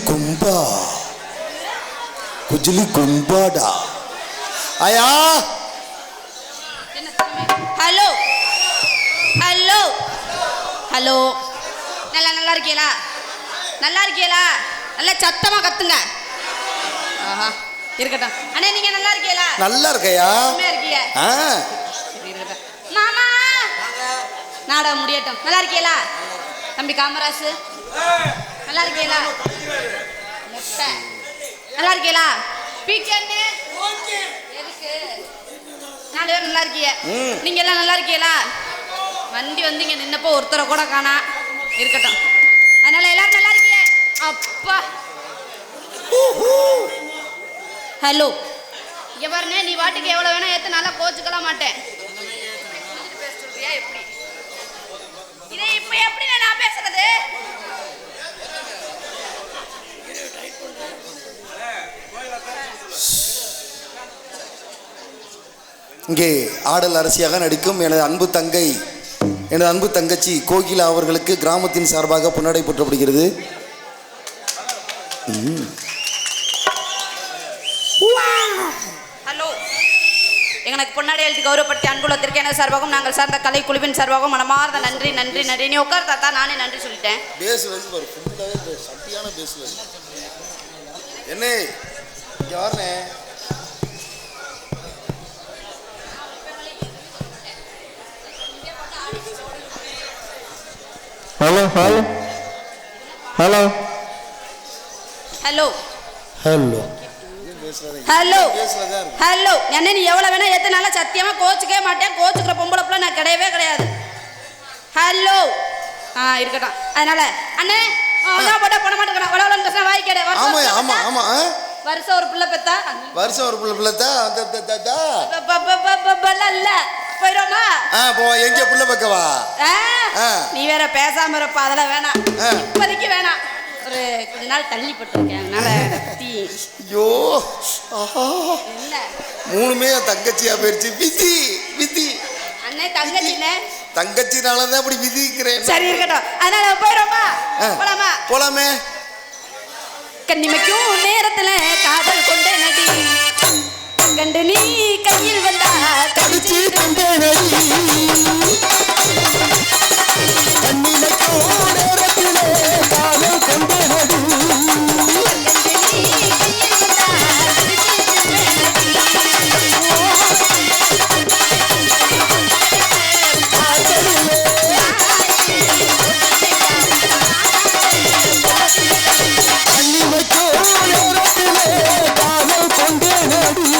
கும்பா குஜிலி கும்பாடா ஆயா. Hello hello hello, நல்லா இருக்கீங்களா? நல்லா இருக்கீங்களா? நல்லா சத்தமா கத்துங்க. ஆஹா இருக்கட்டும். அண்ணே நீங்க நல்லா இருக்கீங்களா? நல்லா இருக்கையா? இருக்கீங்க. இருக்கட்டும். மாமா நாடகம் முடியட்டும். நல்லா இருக்கீங்களா? தம்பி காமராசு நல்லா இருக்கீங்களா? முட்டை நல்லா இருக்கீங்களா? பீக்கண்ணே எதுக்கு? 4 பேர் நல்லா இருக்கீங்க. நீங்க எல்லாம் நல்லா இருக்கீங்களா? வண்டி வந்து இங்க நின்னப்போ ஒருத்தரை கூட காணா. இருக்கட்டும். அதனால எல்லாரும் நல்லா இருக்கீங்க. அப்பா ஹலோ இங்க பாருங்க, நீ வாட்டுக்கு எவ்வளவு வேணா ஏத்து, நல்லா கோச்சுக்கலாம் மாட்டேன். பேசுறியா எப்படி? இதே இப்ப எப்படி நான் பேசுறது? இங்கே ஆடல் அரசியாக நடிக்கும் எனது அன்பு தங்கை, எனது அன்பு தங்கச்சி கோகிலா அவர்களுக்கு கிராமத்தின் சார்பாக பொன்னாடை போற்றப்படுகிறது. ஹலோ, எங்களுக்கு பொன்னாடை எழுதி கௌரவப்படுத்தி அன்புலத்திற்கு எனது சார்பாகவும் நாங்கள் சார்ந்த கலை குழுவின் சார்பாகவும் மனமார்ந்த நன்றி நன்றி நன்றி. நீ உட்கார் தாத்தா, நானே நன்றி சொல்லிட்டேன். என்ன யாருனே? Hello hello hello hello hello hello hello. என்ன நீ எவ்வளவு வேணா எத்தனால சத்தியமா கோச்சுக்கவே மாட்டேன். கோச்சுக்கிற பொம்பளை பிள்ளை நான் கிடையவே கிடையாது. ஹலோ இருக்கட்டும். அதனால அண்ணே போட்டா பண்ண மாட்டேங்கிறேன். வாய் கடை வருஷம் ஒரு பிள்ளை பெத்தா, வருஷம் ஒரு பிள்ளை பெத்தா இல்ல போயிடுமா? எங்க புள்ள பக்கவா? நீ வேற பேசாம இருப்ப. அதெல்லாம் வேணாம், இப்போதைக்கு வேணாம். ஒரு கொஞ்ச நாள் தள்ளி போட்டிருக்கேன். அதனால ஐயோ இல்ல மூணுமே தங்கச்சியா போயிருச்சு. விதி விதி அண்ணே தங்கச்சினே, தங்கச்சினாலதான் அப்படி விதிக்கிறேன். சரி இருக்கட்டும். அதனால போயிடுமா? போலாமா? போலாமே. கண்ணிமைக்கும் நேரத்துல காதல் கொண்டே நடி கண்டு நீ கையில் வந்தா கடிச்சு கொண்டே நடி. கண்ணிமைக்கும் நேரத்துல காதல் கொண்டே நடி கண்டு நீ கையில் வந்தா கடிச்சு கொண்டே நடி.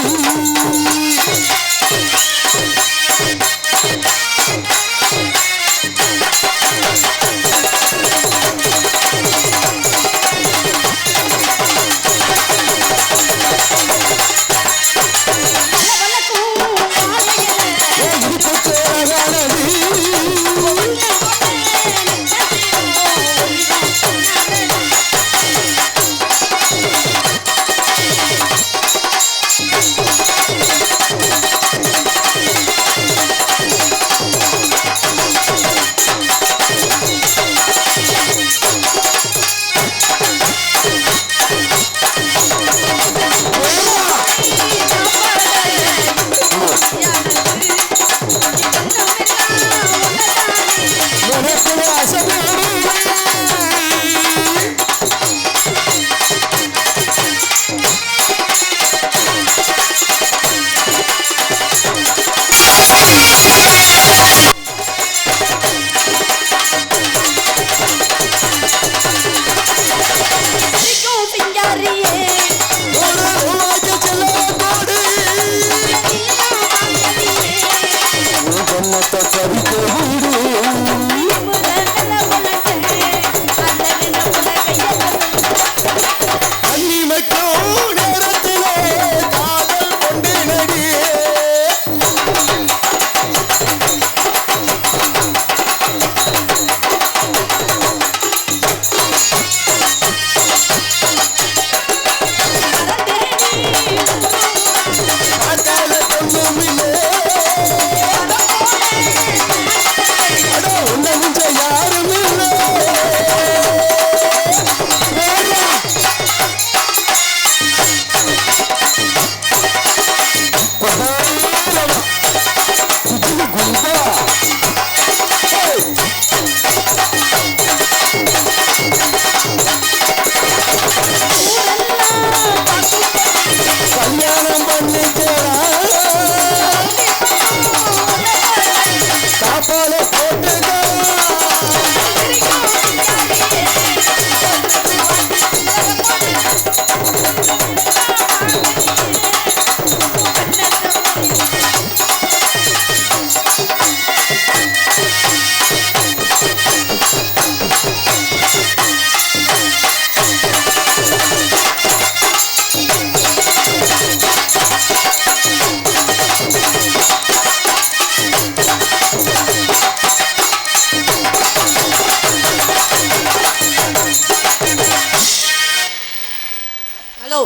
ஹலோ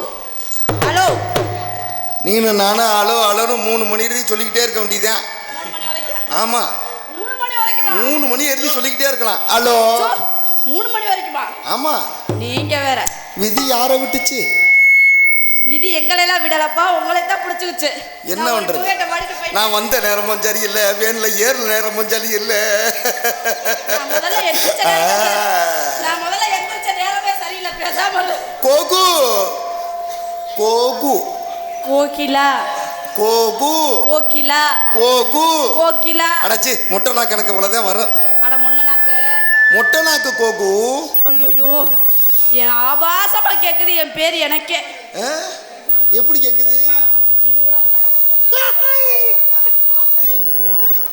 ஹலோ நீனு நானும் அலோ அலோன்னு 3 மணி எழுதி சொல்லிக்கிட்டே இருக்க வேண்டியதுதான். 3 மணி வரைக்கும் ஆமா 3 மணி வரைக்கும் 3 மணி எழுதி சொல்லிக்கிட்டே இருக்கலாம். ஹலோ 3 மணி வரைக்குமா? ஆமா. நீங்க வேற. விதி யாரை விட்டுச்சு? விதி எங்களெல்லாம் விடலப்பா, உங்களை தான் பிடிச்சிருச்சு. என்ன பண்றது? நான் வந்த நேரமும் சரியில்லை, வேன்ல ஏறுற நேரமும் சரியில்லை. நான் முதல்ல எந்திரிச்ச நேரமே சரியில்லை. பேசாம கோகு கோகு கோகிலா கோகு கோகிலா கோகு கோகிலா. அடச்சி மொட்டை நாக்கு எனக்கு இவ்வளவுதான் வரும். அட மொன்ன நாக்கு மொட்டை நாக்கு கோகு. ஐயோ என் ஆபாசமா கேக்குது என் பேர் எனக்கே. எப்படி கேக்குது? இது கூட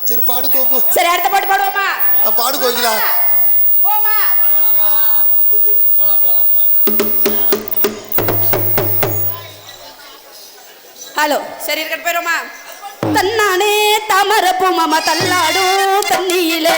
சரி பாடு கோகு. சரி அடுத்த பாட்டு பாடுவோமா? பாடு கோகிலா. போமா ஹலோ சரி இருக்கட்டு போயிடுமா? தன்னானே தாமரப்பூ மாமா தள்ளாடும் தண்ணியிலே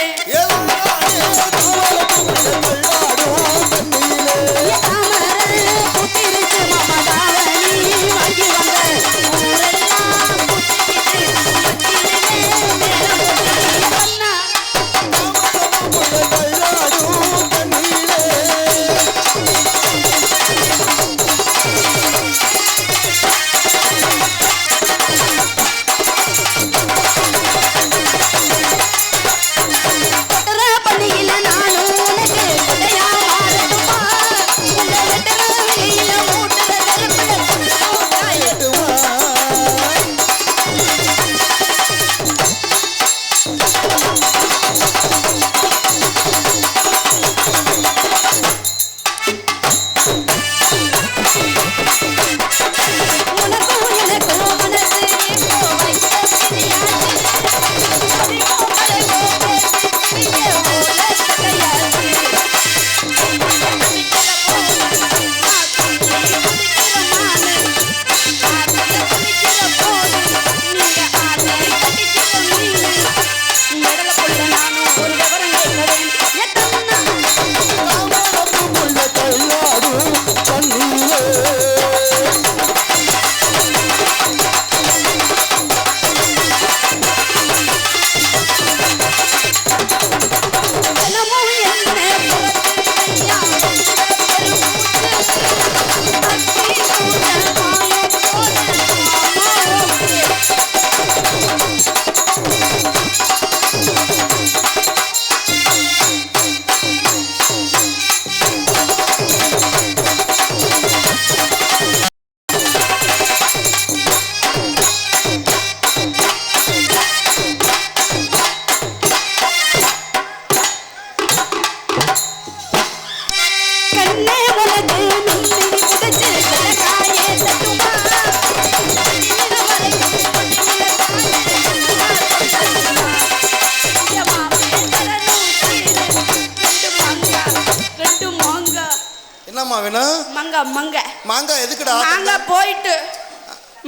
மாங்காய் எதுக்குடா? மாங்காய் போயிட்டு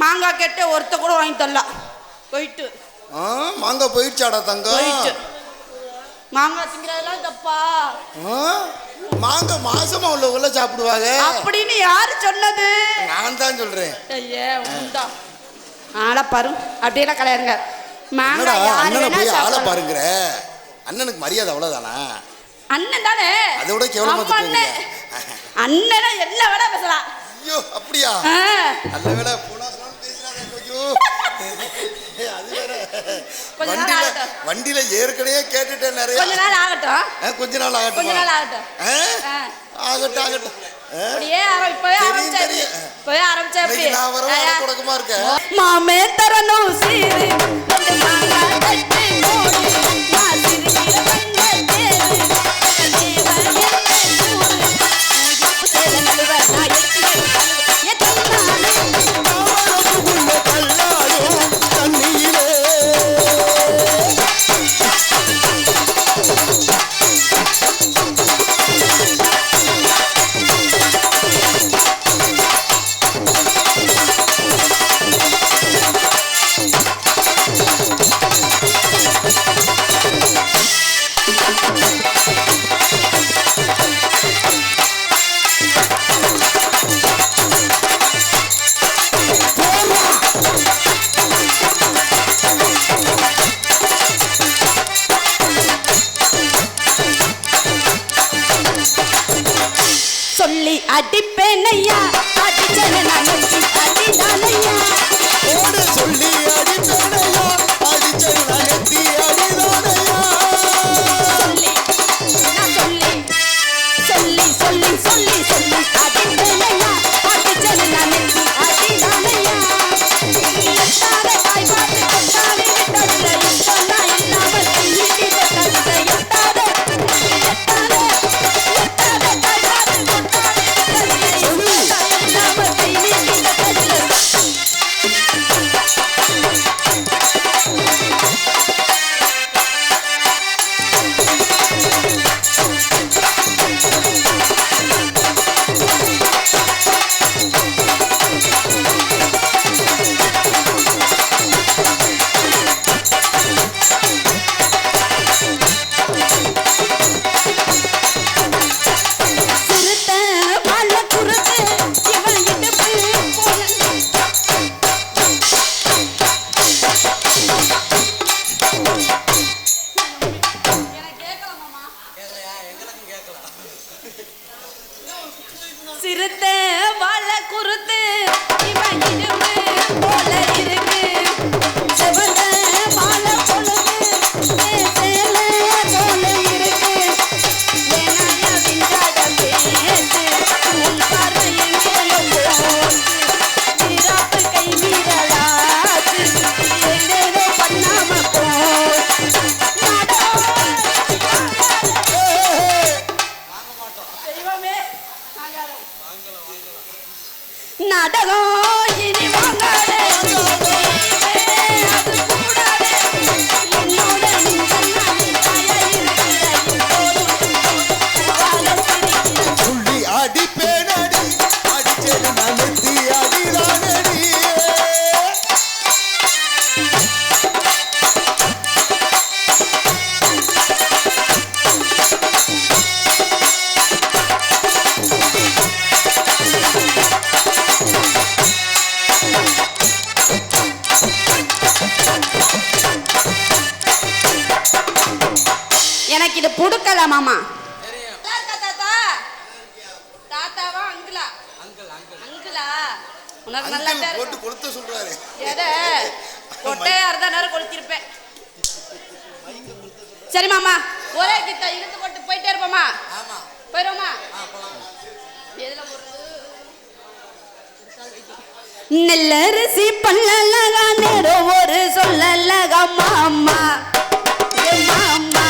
மாங்காய் கேட்ட ஒருத்த கூட வாங்கி தரலாம். போயிட்டு மாங்காய் போயிடுச்சாடா தங்கம்? போயிட்டு மாங்காய் திங்கிறதெல்லாம் தப்பா? மாங்காய் மாசமா உள்ளவங்கள சாப்பிடுவாங்க அப்படின்னு யாரு சொன்னது? நான் தான் சொல்றேன். ஐயே உண்டா ஆளை பாரு அப்படியெல்லாம் கிடையாதுங்க. மாங்காய் அண்ணனை போய் ஆளை பாருங்கிற. அண்ணனுக்கு மரியாதை அவ்வளவுதானா? அண்ணன் தானே. அதை விட கேவலமா அண்ணனா என்ன வேணா பேசலாம். ஐயோ அப்படியா? நல்ல வேளை போனா பேசுறாங்க. ஐயோ அது வேற. வண்டியில ஏற்கனவே கேட்டுட்டேன் நிறைய. கொஞ்ச நாள் ஆகட்டும். கொஞ்ச நாள் ஆகட்டும். ஆகட்டும். அப்படியே இப்பவே ஆரம்பிச்சா எப்படி? நான் வர கொடுக்கமா இருக்கேன். மாமே தரணும் சீரு மாங்காய் கட்டி மூடி மாசிரிக்கிற கண்ண தேரு அடிப்பேனையா அடிச்சது நான் அடிதானையா ஓடு சொல்லி அடிப்பேனையா அடிச்சது நான் எத்தி அடிதானையா சொல்லி நான் சொல்லி சொல்லி சொல்லி சொல்லி சொல்லி அடிப்பேனையா அடிச்சது நான் அடிதானையா எட்டாத காய் பார்த்து கொண்டாடி விட்டதில்லை சொன்னா இல்லாமல் நீட்டி கொண்டதில்லை எட்டாத எட்டாத எட்டாத காய் பார்த்து கொண்டாடி விட்டதில்லை சொன்னா இல்லாமல் நீட்டி கொண்டதில்லை சிறுத்தை வாழ குறுத்து இவன் இடுப்பு போல சிறுத்தை வாழ குறுத்து இவன் இடுப்பு போல இருக்கு செவந்த வாழ பொழுது சேல போல இருக்கு வேணாயா விஞ்ஞாட பேசு உன் பார்வையின் வீராப்பு கை வீரலாச்சு ஏதேதோ பண்ணாம போ தெய்வமே நாடகம் இனி வாங்காதே அது கூடாதே என்னோட நெஞ்சன்னாலே தாயா இருக்கிற சொல்லி அடிப்பேனடி அடிச்சது நான் எத்தி அடிதானடி எனக்கு இது புடுக்கல மாமா தாத்தா தாத்தாவா அங்கிளா அங்கிளா உனக்கு நல்லா அங்கிள் போட்டு கொளுத்த சொல்றாரு எதை கொட்டையா இருந்தா நேரம் கொளுத்திருப்பேன் சரி மாமா ஒரே கிட்ட இழுத்து போட்டு போயிட்டே இருப்போமா போயிடுவோமா எதுல போறது நெல்லரிசி பல்லலகா நேரம் ஒரு சொல்லலகா மாமா ஏ மாமா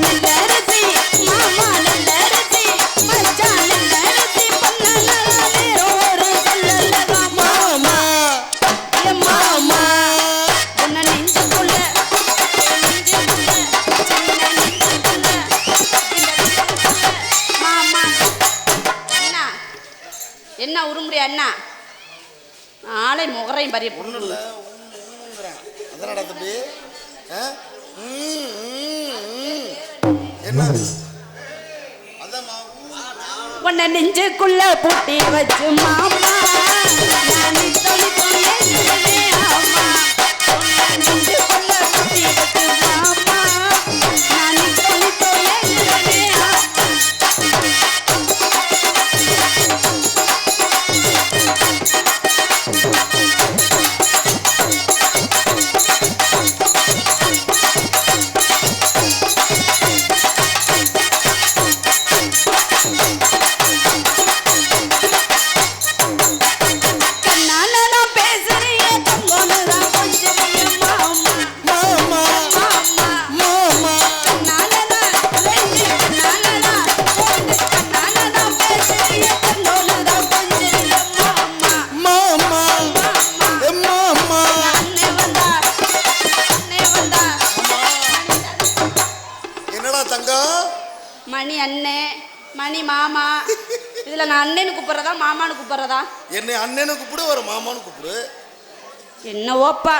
நெல்லரிசி மாமா நெல்லரிசி மச்சான் நெல்லரிசி பல்லலகா நேரம் ஒரு சொல்லலகா மாமா ஏ மாமா உன்னை நெஞ்சுக்குள்ள மாமா அண்ணா என்ன உருமுறை அண்ணா ஆளை முகரையும் பறிய ஒன்றும் இல்லை அதனடா தம்பி ஆ? என்ன அதான் உன்னை நெஞ்சுக்குள்ள பூட்டி வச்சு மாமா நான் சொல்லி சொன்னேன் ஆமா உன்னை நெஞ்சுக்குள்ள பூட்டி வச்சு மாமா நான் சொல்லி சொன்னேன் மணி அண்ணே மணி மாமா இதுல நான் அண்ணனு கூப்பிடுறதா மாமான்னு கூப்பிடுறதா? என்னை அண்ணனு கூப்பிடு ஒரு மாமான்னு கூப்பிடு. என்னவோப்பா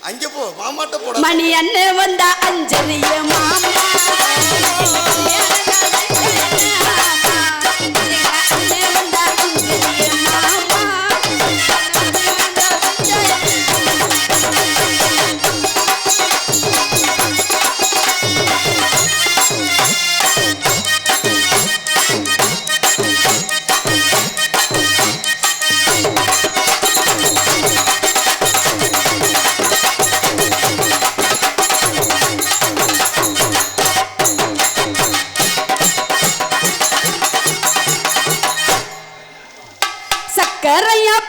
அங்க போ மாமாட்ட போட. மணி அண்ணன் வந்தா அஞ்சலிய மாமா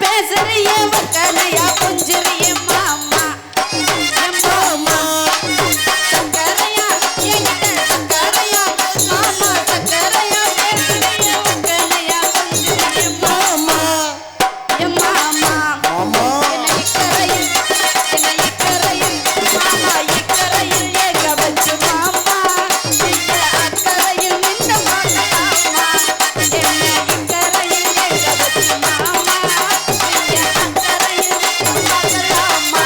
பேசுறிய வக்கனையா கொஞ்சுறிய மாமா என் மாமா சக்கரையா என்கிட்ட சக்கரையா மாமா சக்கரையா பேசுறிய வக்கனையா கொஞ்சுறிய மாமா என் மாமா மாமா என்னை இக்கரையில் மாமா இக்கரையில் ஏக வச்சு மாமா இந்த அக்கரையில் நின்ற மாமா என்னை இக்கரையில் ஏக வச்சு மாமா இந்த அக்கரையில் நின்ற மாமா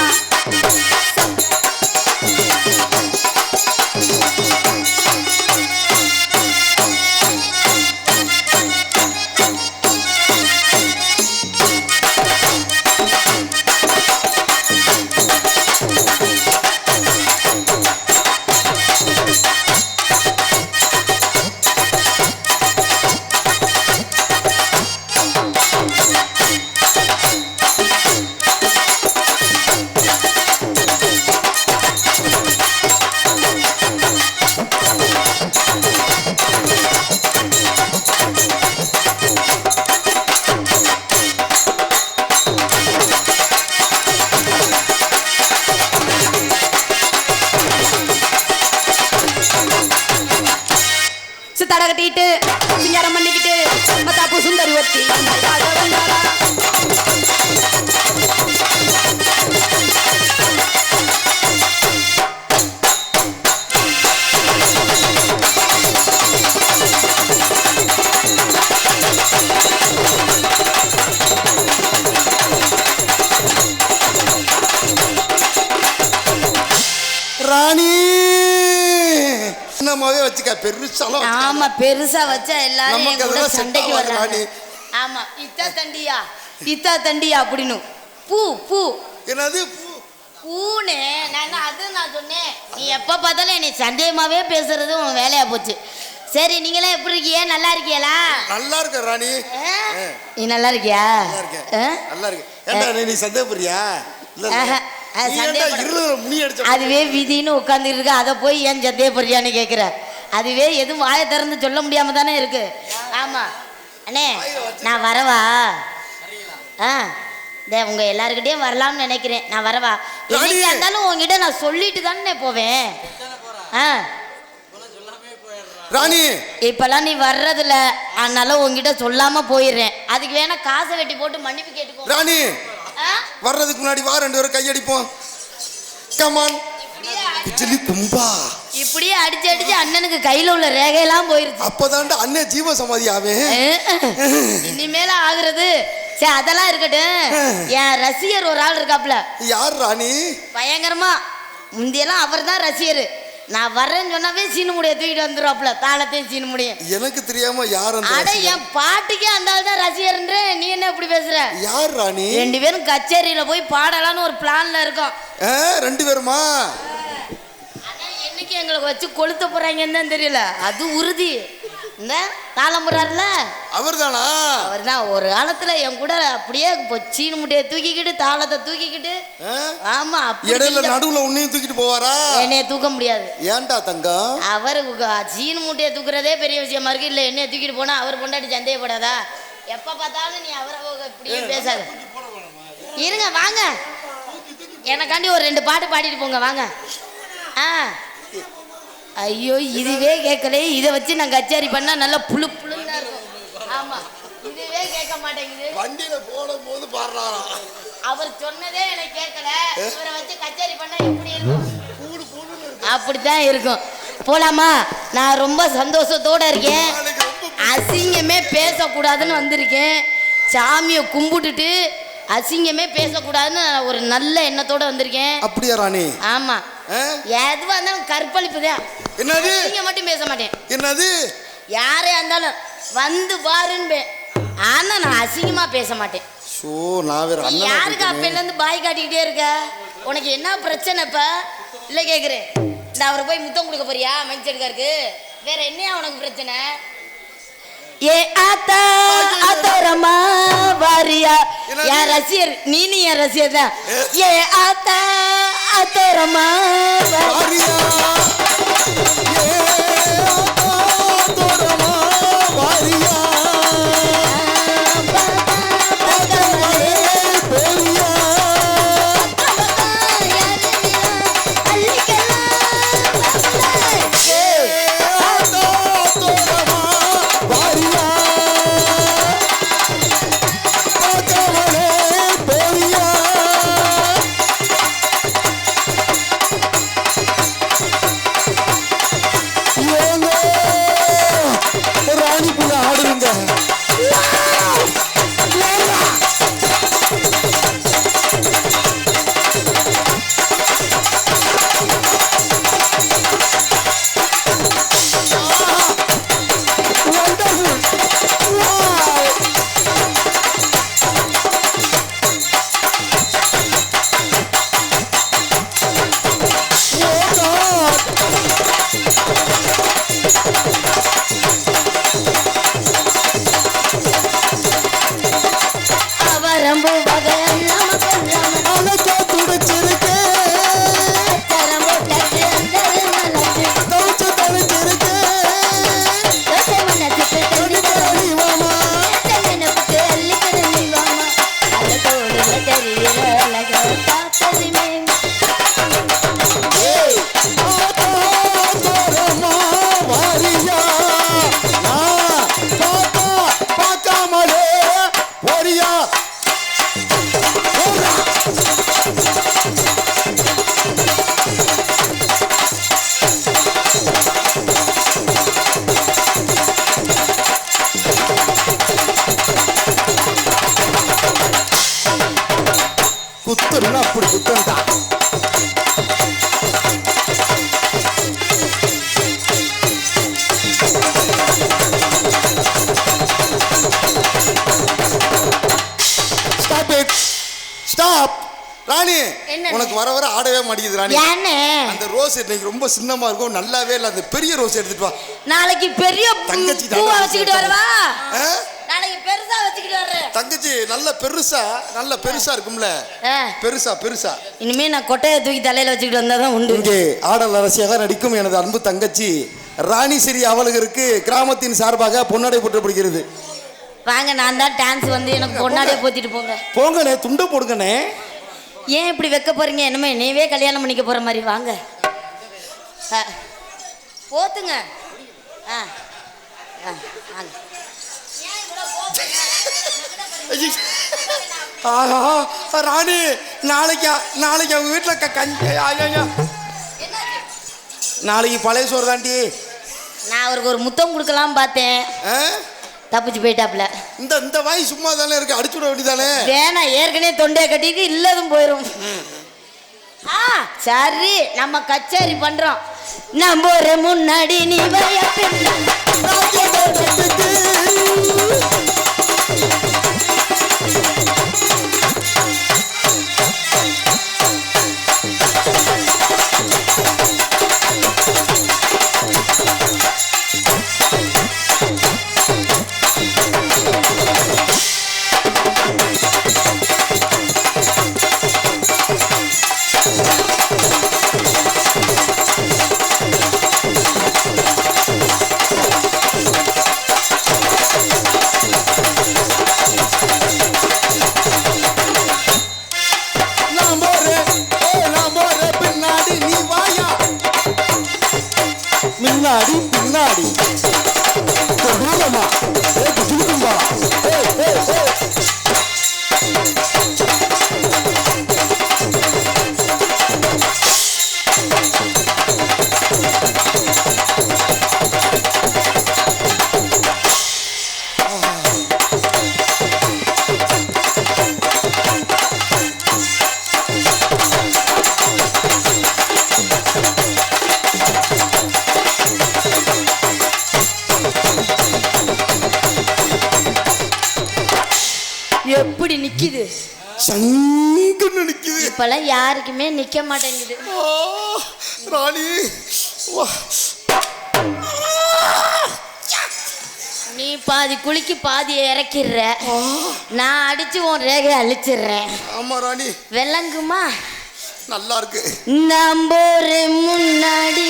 தட கட்டிட்டு சிங்காரம் பண்ணிக்கிட்டு மத்தாப்பு சுந்தரி ஒத்தி ராணி சின்னமாவே வச்சுக்க பெருசாலாம் ஆமா பெருசா வச்சா எல்லாரும் நமக்கு என் கூட அதெல்லாம் set சண்டைக்கு ஆகாது, வர்றாங்க ராணி. ஆமா இத்தா தண்டியா அப்படின்னு பூ பூ என்னது பூனே நான் சொன்னேன் நீ எப்ப பார்த்தாலும் என்னை சந்தேகமாவே பேசுறது உன் வேலையா போச்சு சரி நீங்களே எப்படி இருக்கீங்க நல்லா இருக்கீங்களா நல்லா இருக்க ராணி நீ நல்லா இருக்கியா நல்லா இருக்கேன் நல்லா இருக்கு ஏன்டா நீ சந்தேகப்படுறியா இல்ல ஆஹா, அது நீ ஏன்டா சந்தேகப்பட- இருள முனி அடிச்ச அதுவே விதின்னு உட்காந்துட்டு இருக்க அதை போய் ஏன் சந்தேகப்படுறியான்னு கேட்குற அதுவே எதுவும் வாயை திறந்து சொல்ல முடியாம தானே இருக்கு ஆமா அண்ணே நான் வரவா ஆ உங்க எல்லாருக்கிட்டையும் வரலாம்னு நினைக்கிறேன் நான் வரவா என்னைக்கா இருந்தாலும் உங்ககிட்ட நான் சொல்லிட்டு தானே போவேன் ஆ ராணி இப்பெல்லாம் நீ வர்றதில்ல அதனால உங்ககிட்ட சொல்லாம போயிடுறேன் அதுக்கு வேணா காசை வெட்டி போட்டு மன்னிப்பு கேட்டுக்கோ ராணி ஆ? வர்றதுக்கு முன்னாடி வா ரெண்டு பேரும் கையடிப்போம் கமான் பிச்சலி கும்பா இப்படியே அடிச்சு அடிச்சு அண்ணனுக்கு கையில உள்ள ரேகையெல்லாம் போயிருச்சு அப்பதான்டா அண்ணன் ஜீவ சமாதி ஆவேன் இனிமேல ஆகுறது சரி அதெல்லாம் இருக்கட்டும் என் ரசிகர் ஒரு ஆள் இருக்காப்ல யார் ராணி பயங்கரமா முந்தியெல்லாம் அவர் தான் ரசிகர் நான் வர்றேன்னு சொன்னாவே சீனு முடிய தூக்கிட்டு வந்துடுவாப்ல தாளத்தையும் சீனு முடியும் எனக்கு தெரியாம யார் அந்த அட என் பாட்டுக்கே அந்த ஆள் தான் ரசிகர்ன்ற நீ என்ன இப்படி பேசுற யார் ராணி ரெண்டு பேரும் கச்சேரியில போய் பாடலான்னு ஒரு பிளான்ல இருக்கோம் ரெண்டு பேருமா ஆனா என்னைக்கு எங்களுக்கு வச்சு கொளுத்த போறாங்கன்னு தான் தெரியல அது உறுதி இந்த தாளம்புறாருல அவர்தானா அவர் தான் ஒரு காலத்துல என் கூட அப்படியே சீனு முட்டையை தூக்கிக்கிட்டு தாளத்தை தூக்கிக்கிட்டு ஆமா இடையில நடுவுல உன்னையும் தூக்கிட்டு போவாரா என்னைய தூக்க முடியாது ஏன்டா தங்கம் அவரு சீனு மூட்டையை தூக்குறதே பெரிய விஷயமா இருக்கு இல்ல என்னைய தூக்கிட்டு போனா அவர் பொண்டாட்டி சந்தேகப்படாதா எப்ப பார்த்தாலும் நீ அவரை இப்படியே பேசாத இருங்க வாங்க எனக்காண்டி ஒரு 2 பாட்டு பாடிட்டு போங்க வாங்க ஆ ஐயோ இதுவே கேட்கல இதை வச்சு நான் கச்சேரி பண்ணா நல்லா புழு புழுன்னு தான் இருக்கும் ஆமா இதுவே கேட்க மாட்டேங்குது வண்டியில போடும்போது பாடுறாராம் அவர் சொன்னதே எனக்கு கேட்கல இவரை வச்சு கச்சேரி பண்ணா எப்படி இருக்கும் அப்படித்தான் இருக்கும் போலாமா நான் ரொம்ப சந்தோஷத்தோட இருக்கேன் அசிங்கமே பேசக்கூடாதுன்னு வந்திருக்கேன் சாமியை கும்பிட்டுட்டு அசிங்கமே பேசக்கூடாதுன்னு ஒரு நல்ல எண்ணத்தோட வந்திருக்கேன் அப்படியா ராணி ஆமா எதுவா இருந்தாலும் கற்பழிப்பு தான் என்னது அசிங்கம் மட்டும் பேச மாட்டேன் என்னது யாரே இருந்தாலும் வந்து பாருன்னு ஆனா நான் அசிங்கமா பேச மாட்டேன் ஷோ நான் வேற நீ யாருக்கு அப்பையில இருந்து பாய் காட்டிக்கிட்டே இருக்க உனக்கு என்ன பிரச்சனை இப்ப இல்ல கேக்குறேன் இந்த அவரை போய் முத்தம் கொடுக்க போறியா மைக் செடுக்காருக்கு வேற என்னையா உனக்கு பிரச்சனை ஏ ஆத்தா ஆத்தோரமா வாரியா என் ரசிகர் நீனு என் ரசிகர் தான் ஏ ஆத்தா ஆத்தோரமா வாரியா ஏ ஆத்தோரமா வாரியா சரியா குத்துனா அப்படி குத்தண்டா. ஸ்டாப் ராணி. என்ன? உனக்கு வர வர ஆடவே மாட்டேங்குது ராணி. ஏன்னு அந்த ரோஸ் இன்னைக்கு ரொம்ப சின்னமா இருக்கும், நல்லாவே இல்லை. அந்த பெரிய ரோஸ் எடுத்துட்டு வா. நாளைக்கு பெரிய தங்கச்சி பூவா வச்சுக்கிட்டு வரவா? ஆ? நாளைக்கு பெருசா வச்சுக்கிட்டு வர்றேன். தங்கச்சி நல்ல பெருசா இருக்கும்ல, பெருசா. இனிமே நான் கொட்டையை தூக்கி தலையில வச்சுக்கிட்டு வந்தாதான் உண்டு. இங்கே ஆடல் அரசியாக நடிக்கும் எனது அன்பு தங்கச்சி ராணி ஸ்ரீ அவளுக்கு கிராமத்தின் சார்பாக பொன்னாடை போற்றப்படுகிறது. வாங்க, நான் தான் டான்ஸ் வந்து எனக்கு பொன்னாடியே போத்திட்டு போங்க. போங்கண்ணே, துண்டை போடுங்கண்ணே. ஏன் இப்படி வைக்க போறீங்க? என்னமே நீவே கல்யாணம் பண்ணிக்க போற மாதிரி. வாங்க போத்துங்க. ராணி நாளைக்கு அவங்க வீட்டில் நாளைக்கு பழைய சோறு தாண்டி. நான் அவருக்கு ஒரு முத்தம் கொடுக்கலாம் பார்த்தேன், தப்பிச்சு போயிட்டாப்ல. இந்த வாய் சும்மா தானே இருக்கு, அடிச்சுட வேண்டியதானே. வேணா, ஏற்கனவே தொண்டையை கட்டிட்டு இல்லதும் போயிடும். சரி, நம்ம கச்சேரி பண்றோம். நம்ம ஒரு முன்னாடி நீ வய பின்னாடி எப்படி நிக்குது? சங்குன்னு நிக்குது. இப்பெல்லாம் யாருக்குமே நிக்க மாட்டேங்குது. ராணி நீ பாதி குளிக்கு பாதி இறக்கிடுற, நான் அடிச்சு உன் ரேகையை அழிச்சிடுறேன். ஆமா ராணி, விளங்குமா? நல்லா இருக்கு. நம்போரு முன்னாடி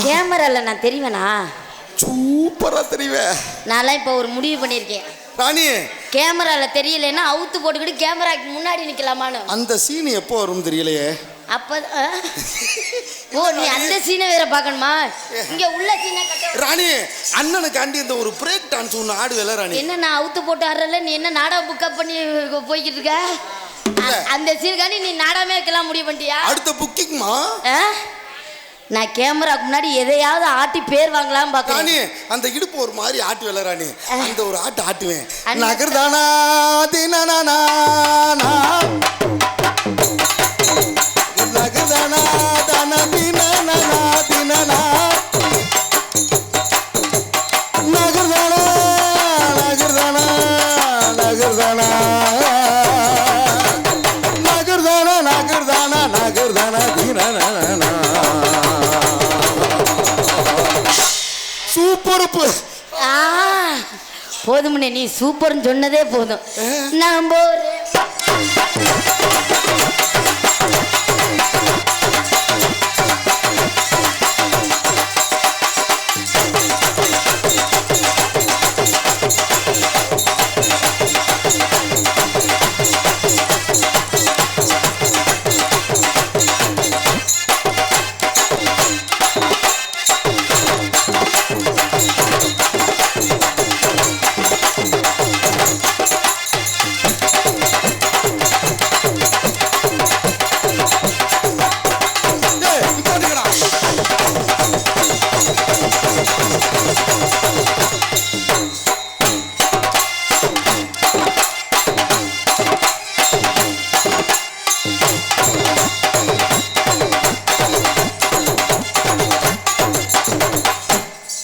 கேமரால நான் தெரிவேனா? சூப்பரா தெரிவேன். நான் இப்போ ஒரு முடிவு பண்ணியிருக்கேன் ராணி, கேமரால தெரியலன்னா அவுத்து போட்டுக்கிட்டு கேமராக்கு முன்னாடி நிக்கலாமான்னு. அந்த சீன் எப்போ வரும் தெரியலையே. அப்ப ஓ, நீ அந்த சீனை வேற பார்க்கணுமா? இங்க உள்ள சீனை கட்ட. ராணி, அண்ணனுக்காண்டி இந்த ஒரு பிரேக் டான்ஸ் ஒன்று ஆடுவேல ராணி. என்ன நான் அவுத்து போட்டு ஆடுறல, நீ என்ன நாடகம் புக்கப் பண்ணி போய்கிட்டு இருக்க? அந்த சீனுக்காண்டி நீ நாடகமே வைக்கலாம் முடிவு பண்ணிட்டியா? அடுத்த புக்கிங்மா. நான் கேமராக்கு முன்னாடி எதையாவது ஆட்டி பேர் வாங்கலாம் பார்க்கறேன். ராணி, அந்த இடுப்பு ஒரு மாதிரி ஆட்டுவேல ராணி. அந்த ஒரு ஆட்டுவேன். நகர்தானா தினானா நகர்தானா தானா தினானா தினானா நகர்தானா நகர்தானா நகர்தானா நகர்தானா நகர்தானா நகர்தானா தினானா. சூப்பர்ப்பு. போதும்னே, நீ சூப்பர்னு சொன்னதே போதும். நான் போறேன்.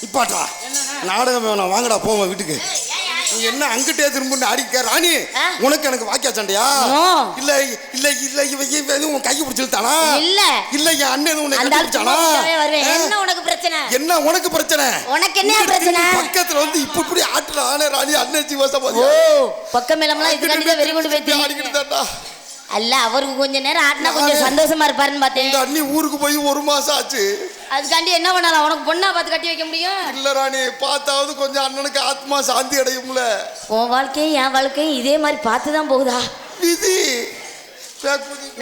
இப்பாட்டா நாடகம் வேணாம், வாங்கடா போவோம் வீட்டுக்கு. நீ என்ன அங்கிட்டே திரும்ப அடிக்க ராணி? உனக்கு எனக்கு வாக்கியா சண்டையா? இல்ல இல்ல இல்ல இவ உன் கையை பிடிச்சிருத்தானா? இல்ல இல்ல என் அண்ணன் உன்னை கட்டி பிடிச்சானா? என்ன உனக்கு பிரச்சனை? என்ன உனக்கு பிரச்சனை? உனக்கு என்ன பிரச்சனை? பக்கத்துல வந்து இப்படி ஆட்டுற ஆனே ராணி அண்ணன் ஜீவச பாரு. ஓ பக்கம் மேலம்லாம் இது கண்டிப்பா வெறி கொண்டு போய் அடிக்கிட்டாடா. அல்ல அவருக்கு கொஞ்ச நேரம் ஆட்டினா கொஞ்சம் சந்தோஷமா இருப்பாருன்னு பார்த்தேன். இந்த அண்ணி ஊருக்கு போய் 1 மாசம் ஆச்சு. அதுக்காண்டி என்ன பண்ணலாம்? உனக்கு பொண்ணா பார்த்து கட்டி வைக்க முடியும்? இல்ல ராணி, பார்த்தாவது கொஞ்சம் அண்ணனுக்கு ஆத்மா சாந்தி அடையும்ல. உன் வாழ்க்கையும் என் வாழ்க்கையும் இதே மாதிரி பார்த்து தான் போகுதா? விதி.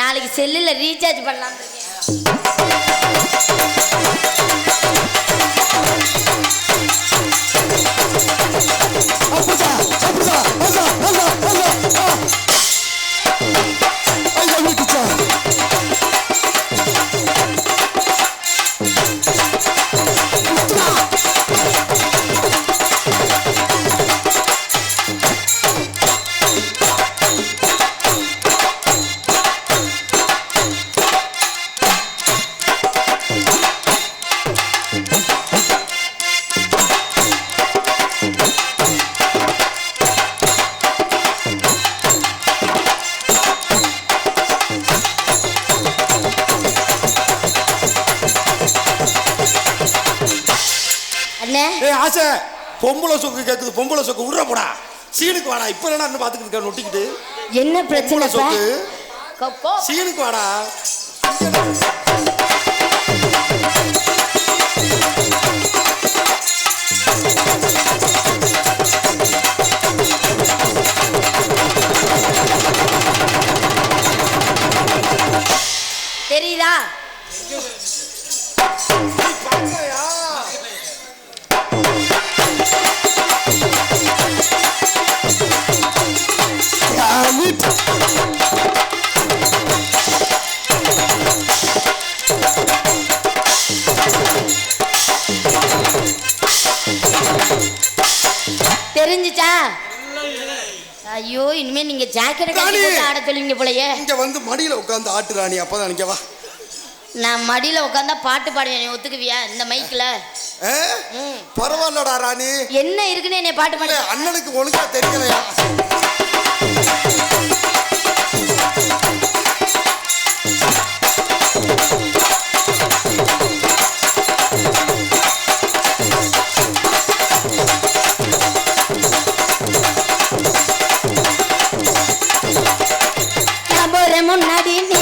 நாளைக்கு செல்லுல ரீசார்ஜ் பண்ணலாம் இருக்கேன். ஆசை பொம்பளை சொக்கு கேக்குது, பொம்பளை சொக்கு விடுற போடா, சீனுக்கு வாடா. இப்ப என்ன பாத்துக்கிட்டு இருக்க நொட்டிக்கிட்டு? என்ன பிரச்சனை சொக்கு? சீனுக்கு வாடா. தெரியுதா? தெரிஞ்சுச்சா? ஐயோ இனிமே நீங்க ஜாக்கெட் கட்டி போட்டு ஆட சொல்லுவீங்க போலயே. இங்க வந்து மடியில உட்கார்ந்து ஆட்டு ராணி, அப்பதான் நிக்க வா. நான் மடியில உட்கார்ந்தா பாட்டு பாடுவேன், நீ ஒத்துக்குவியா? இந்த மைக்ல பரவாயில்லடா ராணி. என்ன இருக்குன்னு என்னை பாட்டு பாடு. அண்ணனுக்கு ஒழுங்கா தெரியலையா? முன்னாடி நீ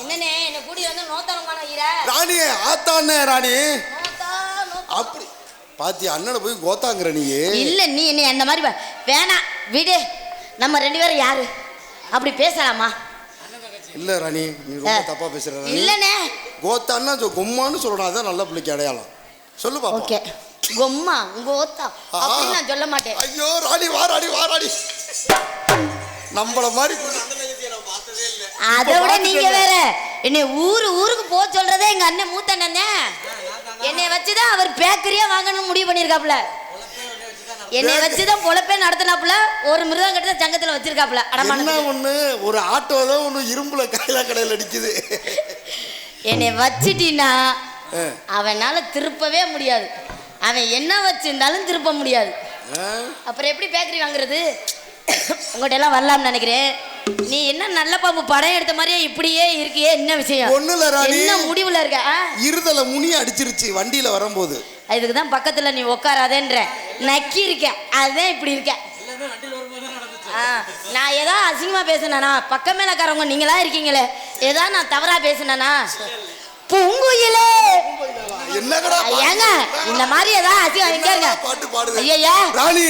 என்னண்ணே என்ன கூடி வந்து நோத்தனமான ராணி ஆத்தானே ராணி அப்படி பாத்தியா அண்ணனை போய் கோத்தாங்கற நீ? இல்ல நீ என்ன அந்த மாதிரி வேணாம் விடு. நம்ம 2 பேரும் யாரு அப்படி பேசலாமா? இல்ல ராணி, நீ ரொம்ப தப்பா பேசுற ராணி. இல்லனே கோத்தான்னா கொம்மான்னு சொல்லணும், அதான் நல்ல பிள்ளைக்கு அடையாளம். சொல்லு பாப்பா. ஓகே கொம்மா கோத்தா அப்படி நான் சொல்ல மாட்டேன். ஐயோ ராணி வா ராணி வா ராணி. நம்மள மாதிரி அதை விட நீங்க வேற என்னை ஊருக்கு போக சொல்றதே எங்க அண்ணன் மூத்த அண்ணன். என்னை வச்சுதான் அவர் பேக்கரியா வாங்கணும்னு முடிவு பண்ணிருக்காப்ல. என்னை வச்சுதான் பொழப்பே நடத்தினாப்புல. ஒரு மிருகம் கட்ட சங்கத்துல வச்சிருக்காப்புல. என்ன ஒண்ணு ஒரு ஆட்டோ தான் ஒண்ணு இரும்புல கையில கடையில் அடிக்குது. என்னை வச்சிட்டீன்னா அவனால திருப்பவே முடியாது. அவன் என்ன வச்சிருந்தாலும் திருப்ப முடியாது. அப்புறம் எப்படி பேக்கரி வாங்குறது? உங்கள்கிட்ட எல்லாம் வரலாம்னு நினைக்கிறேன். நீ என்ன நல்ல பாம்பு படம் எடுத்த மாதிரியே இப்படியே இருக்கியே, என்ன விஷயம்? ஒண்ணுல ராணி, என்ன முடிவுல இருக்க? இருதல முனி அடிச்சிருச்சு வண்டியில வரும்போது. இதுக்கு தான் பக்கத்துல நீ உட்காராதேன்ற நக்கி இருக்க, அதுதான் இப்படி இருக்க. நான் ஏதாவது அசிங்கமா பேசினா பக்கம் மேலக்காரவங்க நீங்களா இருக்கீங்களே, ஏதாவது நான் தவறா பேசினா பூங்குயிலே ஏங்க இந்த மாதிரி ஏதாவது அசிங்கம் எங்க இருங்க பாட்டு பாடுது. ஐயா ராணி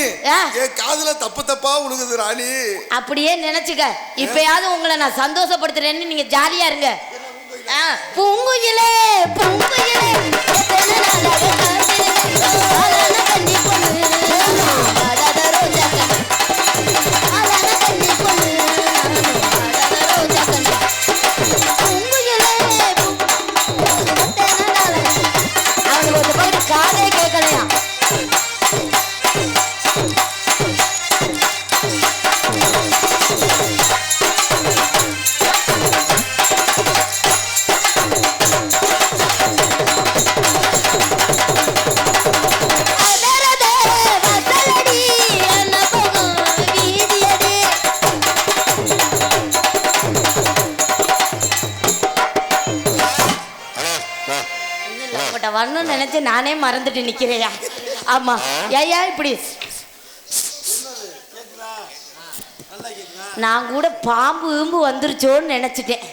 என் காதுல தப்பு தப்பா உழுகுது ராணி. அப்படியே நினைச்சுக்க. இப்பயாவது உங்களை நான் சந்தோஷப்படுத்துறேன்னு நீங்க ஜாலியா இருங்க. பூங்குயிலே பூங்குயிலே காதே கேட்கலையா? வரணும்னு நினைச்சு நானே மறந்துட்டு நிக்கிறையா? ஆமா ஐயா இப்படி நான் கூட பாம்பு ஈம்பு வந்துருச்சோன்னு நினைச்சிட்டேன்.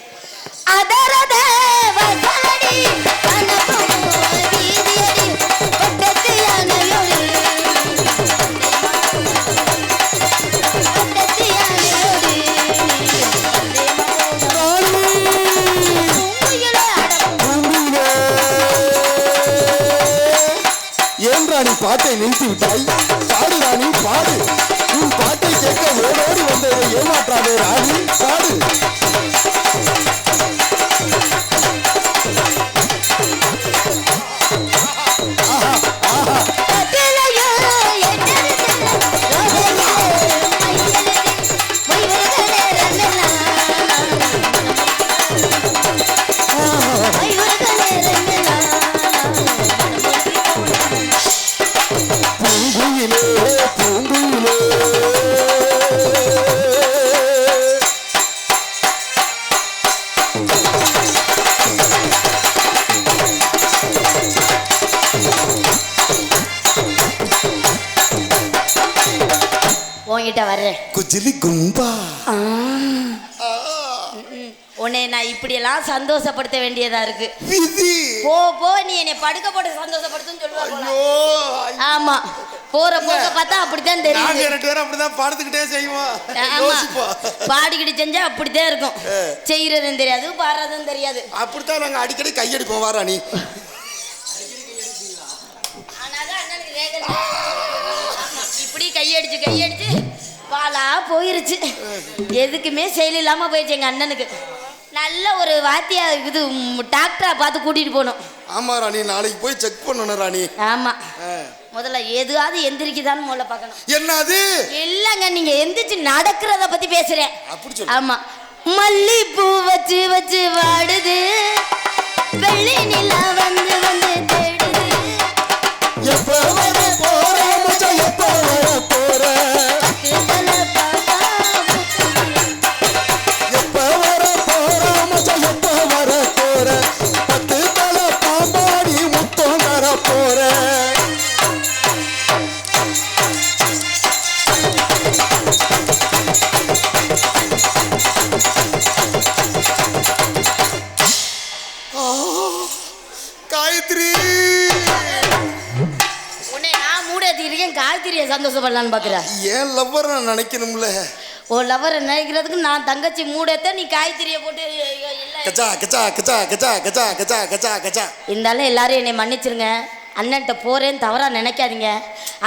ராணி பாட்டை நிறுத்தி விட்டாய். பாடு ராணி பாடு. உன் பாட்டை கேட்க ஓடோடி வந்ததை ஏமாற்றாதே ராணி, பாடு. உன்னை நான் இப்படியெல்லாம் சந்தோஷப்படுத்த வேண்டியதா இருக்கு. போ போ, நீ என்னை படுக்க போட்டு சந்தோஷப்படுத்துன்னு சொல்லுவாங்க. ஆமா, போற போக்க பார்த்தா அப்படித்தான் தெரியும். அப்படிதான் பாடுத்துக்கிட்டே செய்வோம். பாடிக்கிட்டு செஞ்சா அப்படித்தான் இருக்கும். செய்யறதும் தெரியாது, பாடுறதும் தெரியாது. அப்படித்தான் நாங்க அடிக்கடி கையடிப்போம். வாரா நீ இப்படி கையடிச்சு கையடிச்சு பாலா போயிருச்சு. எதுக்குமே செயல் இல்லாம போயிடுச்சு. எங்க அண்ணனுக்கு நல்ல ஒரு வாத்தியா இது டாக்டரா பார்த்து கூட்டிட்டு போகணும். ஆமா ராணி, நாளைக்கு போய் செக் பண்ணணும் ராணி. ஆமா, முதல்ல எதுவாவது எந்திரிக்குதான்னு முதல்ல பார்க்கணும். என்னது? இல்லங்க, நீங்க எந்திரிச்சு நடக்கிறத பத்தி பேசுறேன். அப்படி சொல்லு. ஆமா, மல்லிப்பூ வச்சு வச்சு வாடுது, வெள்ளி நிலா வந்து வந்து தேடுது. எப்ப வர போற மச்சான், எப்ப வர போற? எப்ப வர போற மச்சான், எப்ப வர போற? பத்து தல பாம்பாடி முத்தம் வர போற. காயத்ரி, உன்னை நான் மூடத்திருக்கேன், காயத்ரியை சந்தோஷப்படலான்னு பாக்குறேன். ஏன் லவ்வர் நான் நினைக்கணும்ல. ஓ லவ்வரை நினைக்கிறதுக்கு நான் தங்கச்சி மூடத்த நீ காய்கறியை போட்டு கச்சா கச்சா கச்சா கச்சா கச்சா கச்சா கச்சா கச்சா. இருந்தாலும் எல்லாரும் என்னை மன்னிச்சிருங்க. அண்ணன்ட்ட போறேன்னு தவறா நினைக்காதீங்க.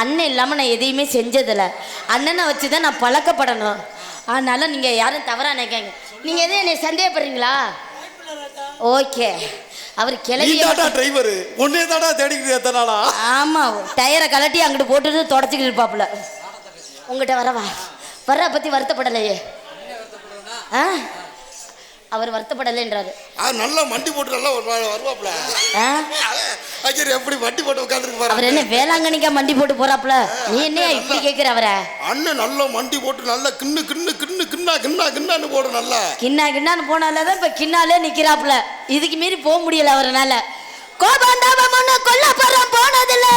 அண்ணன் இல்லாமல் நான் எதையுமே செஞ்சதில்லை. அண்ணனை வச்சு தான் நான் பழக்கப்படணும். அதனால நீங்கள் யாரும் தவறா நினைக்காங்க. நீங்கள் எதுவும் என்னை சந்தேகப்படுறீங்களா? ஓகே, அவர் கிளம்பி டிரைவர் ஒன்னே தாடா தேடிக்கிட்டு எத்தனாளா? ஆமாம், டயரை கலட்டி அங்கிட்டு போட்டுட்டு தொடச்சிக்கிட்டு இருப்பாப்புல. உங்கள்கிட்ட வரவா வர்ற பற்றி வருத்தப்படலையே. அவர் வருத்தப்படலைன்றாரு. நல்லா மண்டி போட்டு நல்லா வருவாப்புல. எப்படி வண்டி போட்டு உட்கார்ந்துருக்கு பாரு. அவர் என்ன வேளாங்கண்ணிக்கா மண்டி போட்டு போறாப்ல? நீ என்ன இப்படி கேக்குற அவரை? அண்ணன் நல்ல மண்டி போட்டு நல்ல கிண்ணு கிண்ணு கிண்ணு கிண்ணா கிண்ணா கிண்ணான்னு போடு நல்லா. கிண்ணான்னு போனாலதான் இப்ப கிண்ணாலே நிக்கிறாப்ல. இதுக்கு மீறி போக முடியல அவரால. கோபாண்டாபம் ஒண்ணு கொல்லப்புறம் போனதில்ல.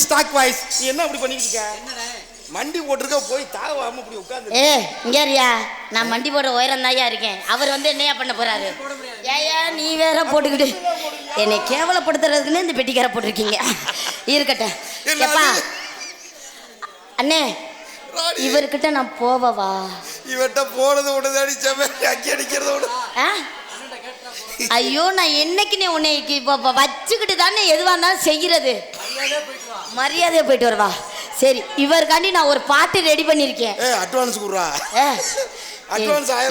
ஸ்டாக் வாய்ஸ் நீ என்ன அப்படி பண்ணிட்டு இருக்க? மண்டி போட்டுருக்க போய் தாவாம இப்படி உட்கார்ந்து. இங்கயா நான் மண்டி போடுற உயரம் தாயா இருக்கேன். அவர் வந்து என்னையா பண்ண போறாரு? ஏயா நீ வேற போட்டுக்கிட்டு என்னை கேவலப்படுத்துறதுக்குன்னு இந்த பெட்டிக்கார போட்டிருக்கீங்க. இருக்கட்டும் எப்பா அண்ணே, இவர்கிட்ட நான் போவவா? இவர்கிட்ட போறது உடனே அடிச்சவே அக்கி அடிக்கிறத விட. ஐயோ நான் என்னைக்கு நீ உன்னை வச்சுக்கிட்டு தானே எதுவாக இருந்தாலும் செய்கிறது. மரியாதையா போயிட்டு வருவா. சரி இவருக்காண்டி நான் ஒரு பாட்டு ரெடி பண்ணிருக்கேன். அட்வான்ஸ் குடுறா.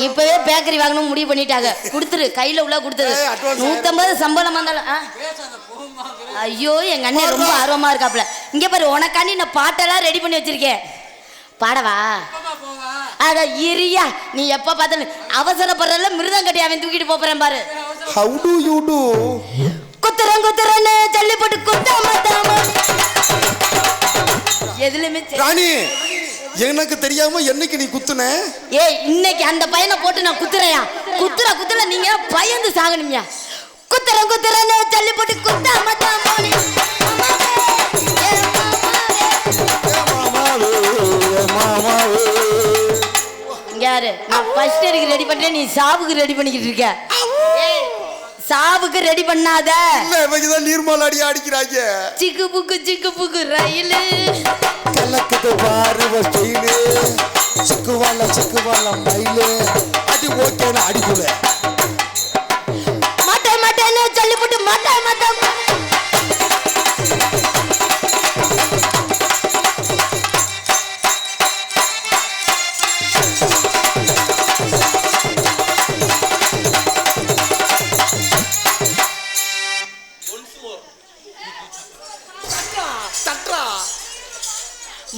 இப்பவே பேக்கரி வாங்கணும் முடிவு பண்ணிட்டாங்க. கொடுத்துரு, கையில உள்ள கொடுத்துரு. 150 சம்பளம் வந்தாலும். ஐயோ எங்க அண்ணன் ரொம்ப ஆர்வமா இருக்காப்ல. இங்க பாரு, உனக்காண்டி நான் பாட்டெல்லாம் ரெடி பண்ணி வச்சிருக்கேன். பாடவா? அட இரியா, நீ எப்ப பார்த்தாலும் அவசரப்படுறதுல மிருதம் கட்டி அவன் தூக்கிட்டு போறேன் பாரு. How do you do? குத்துறன்னு தள்ளி போட்டு குத்தாம எதுலயுமே ராணி, எனக்கு தெரியாம என்னைக்கு நீ குத்துன? ஏய் இன்னைக்கு அந்த பையனை போட்டு நான் குத்துறேன். குத்துற நீங்க பயந்து சாகணும்யா. குத்துறன்னு தள்ளி போட்டு குத்தாம யாரு? நான் ஃபர்ஸ்ட் எய்டுக்கு ரெடி பண்றேன், நீ சாவுக்கு ரெடி பண்ணிக்கிட்டு இருக்க. சாவுக்கு ரெடி பண்ணாத. இவங்கதான் நீர்மால் அடி அடிக்கிறாங்க. சிக்கு புக்கு ரயிலு கலக்குது பாரு ஸ்டைலு. சிக்குவால மயிலு. அடி ஓகேனா அடிக்குல. மாட்டேன்னு சொல்லி போட்டு மாட்டேன்.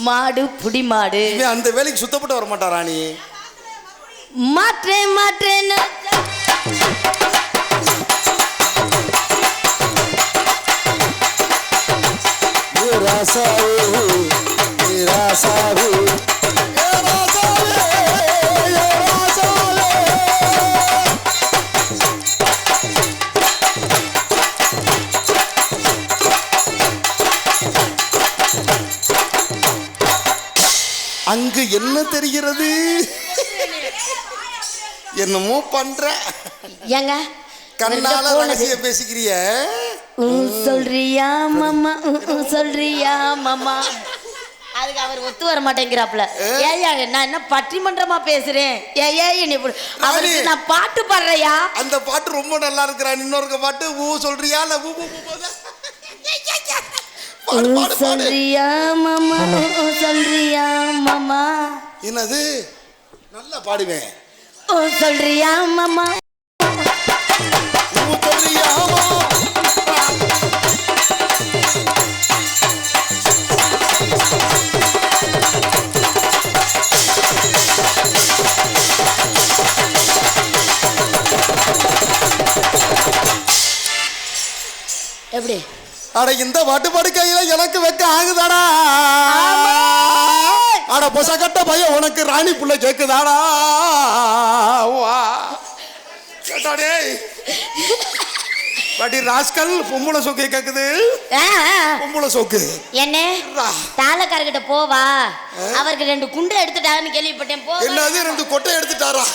மாடு புடி மாடு. அந்த வேலைக்கு சுத்தப்பட்டு வர மாட்டா ராணி. மாற்றேன்னு அங்கு என்ன தெரிகிறது? என்னமோ பண்ற. ஏங்க கண்ணால ரகசிய பேசிக்கிறிய? சொல்றியா மாமா, சொல்றியா மாமா. அதுக்கு அவர் ஒத்து வர மாட்டேங்கிறாப்ல. ஏயா நான் என்ன பட்டிமன்றமா பேசுறேன்? ஏயா அவருக்கு நான் பாட்டு பாடுறையா? அந்த பாட்டு ரொம்ப நல்லா இருக்கிறா. இன்னொரு பாட்டு ஊ சொல்றியா இல்ல ஊ சொல்றியா மாமா, சொல்றியா மாமா. என்னது? நல்லா பாடுவேன். சொல்றியா மாமா, சொல்றியா மாமா. எப்படி? அட இந்த பாட்டு படுக்கையில எனக்கு வெக்க ஆகுதாடா. அட பொசக்கட்ட பையன் உனக்கு ராணி புள்ள கேக்குதாடா. கேட்டாடே பாட்டி ராஸ்கல் பொம்பளை சோக்கு கேக்குது. பொம்பளை சோக்கு என்ன? தாளக்காரர்கிட்ட போவா. அவருக்கு 2 குண்டு எடுத்துட்டாருன்னு கேள்விப்பட்டேன். போ. என்னது 2 கொட்டை எடுத்துட்டாரா?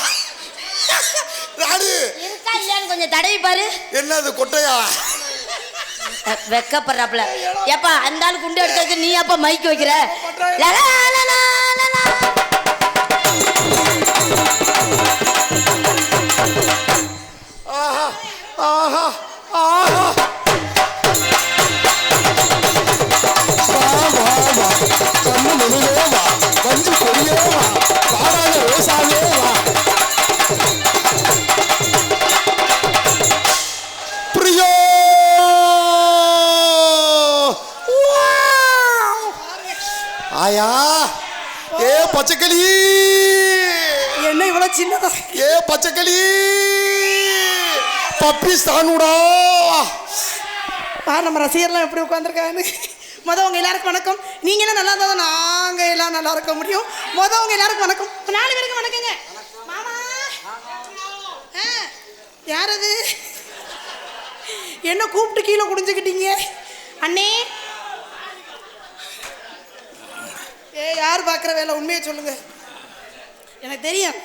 ராணி இருக்கா இல்லையான்னு கொஞ்சம் தடவி பாரு. என்னது கொட்டையா? வெக்கப்படுறாப்ல. ஏப்பா அந்த ஆள் குண்டு எடுத்து நீ அப்ப மைக் வைக்கிற? ஆஹா ஆஹா ஆஹா. பிரியோ ஆயா ஏ பச்சைக்கிளி என்ன இவ்வளவு சின்னதா ஏ பச்சைக்கிளி பப்பிஸ்தானுடா நம்ம ரசிகர்லாம் எப்படி உட்காந்துருக்காங்க. உங்க எல்லாருக்கும் வணக்கம். நீங்க எல்லாம் நல்லா இருந்தா நாங்க எல்லாம் நல்லா இருக்க முடியும். உங்க எல்லாருக்கும் வணக்கம். 4 பேருக்கு வணக்கங்க. மாமா யார் அது? என்ன கூப்பிட்டு கீழே குடிஞ்சுக்கிட்டீங்க அண்ணே? யார் பார்க்குற வேலை? உண்மையை சொல்லுங்க, எனக்கு தெரியும்.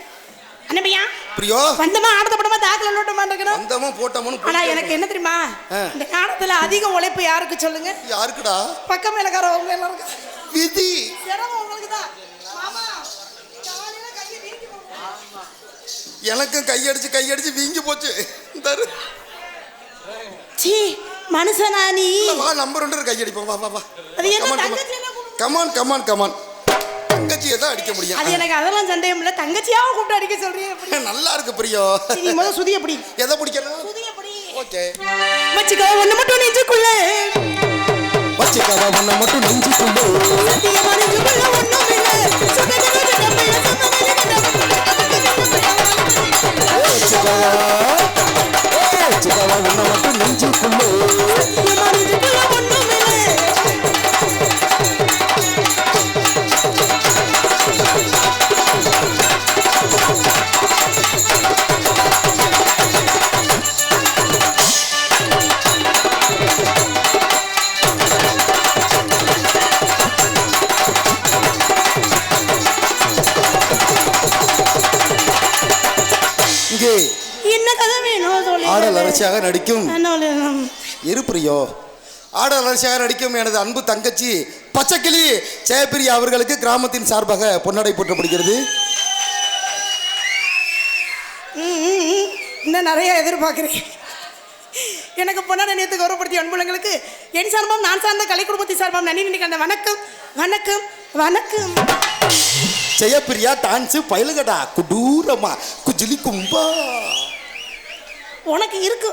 அண்ணே பையா பிரியோ வந்தமா ஆடத்த படமா தாக்கல நோட்டமா இருக்கணும். வந்தமா போட்டோம்னு. ஆனா எனக்கு என்ன தெரியுமா, இந்த காலத்துல அதிக உழைப்பு யாருக்கு சொல்லுங்க? யாருக்குடா? பக்கம் மேலக்காரவங்க எல்லாரும். விதி சிரமம் உங்களுக்கு தான். மாமா காலையில கையை வீங்கி போகும். எனக்கும் கையடிச்சு வீங்கி போச்சு. சீ மனுஷனா நீ? வா நம்பர் 2 கையடிப்போம். வா வா வா. அது என்ன தங்கச்சி என்ன கூப்பிடு? கமான் தங்கச்சியை தான் அடிக்க முடியும். அது எனக்கு அதெல்லாம் சந்தேகம் இல்ல. தங்கச்சியாவை கூப்பிட்டு அடிக்க சொல்றீங்க. நல்லா இருக்கு பிரியோ. நீ முதல்ல சுதிய பிடி. எதை பிடிக்கணும்? சுதிய பிடி. ஓகே. மச்சிக்கா ஒண்ணு மட்டும் நெஞ்சுக்குள்ள. மச்சிக்கா ஒண்ணு மட்டும் நெஞ்சுக்குள்ள. சத்தியமா நெஞ்சுக்குள்ள ஒண்ணும் இல்ல. சுகதன ஜடமைய சமநிலை மச்சிக்கா ஒண்ணு மட்டும் நெஞ்சுக்குள்ள. சத்தியமா நெஞ்சுக்குள்ள ஒண்ணும் இல்ல. என்ன கதை வேணும் சொல்லி? ஆடல் அரசியாக நடிக்கும் என்ன பிரியோ. ஆடல் அரசியாக நடிக்கும் எனது அன்பு தங்கச்சி பச்சைக்கிளி ஜெயபிரியா அவர்களுக்கு கிராமத்தின் சார்பாக பொன்னாடை போற்றப்படுகிறது. இன்னும் நிறைய எதிர்பார்க்குறேன். எனக்கு பொன்னாடை நேற்று கௌரவப்படுத்திய அன்புலங்களுக்கு என் சார்பாம் நான் சார்ந்த கலை குடும்பத்தின் சார்பாம் நன்றி நினைக்கின்ற வணக்கம் வணக்கம் வணக்கம். ஜெயபிரியா டான்ஸு பயிலுகடா குடூரமா குஜிலி கும்பா உனக்கு இருக்கு.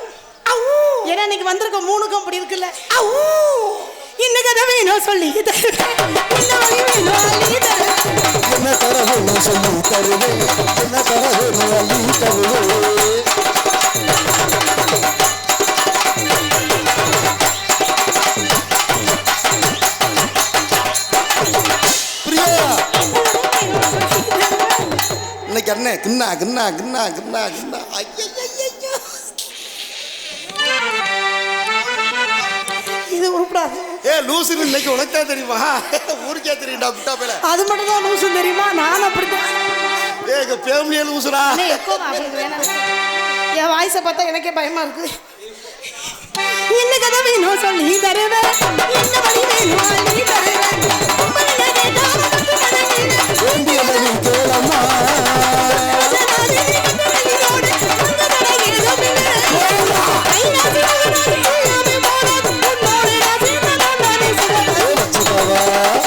ஏன்னா இன்னைக்கு வந்திருக்க 3க்கும் அப்படி இருக்குல்ல. என்ன கதை வேணும் சொல்லி என்ன தர வேணும் சொல்லி தருவேன். என்ன தர வேணும் அள்ளி தருவேன். இன்னைக்கு அண்ணன் கிண்ணா கிண்ணா கிண்ணா கிண்ணா கிண்ணா. இது உருப்படாது. லூசுன்னு இன்னைக்கு உனக்கா தெரியுமா? ஊருக்கே தெரியும்டா புட்டா பேல. அது மட்டும் தான் லூசு தெரியுமா? நான் அப்படித்தான். எங்க ஃபேமிலியே லூசுடா. என் வாய்ஸை பார்த்தா எனக்கே பயமா இருக்கு. என்ன கதை வேணும் சொல்லி தருவேன். என்ன வழி வேணும் அள்ளி தருவேன். வேண்டியதை கேளம்மா.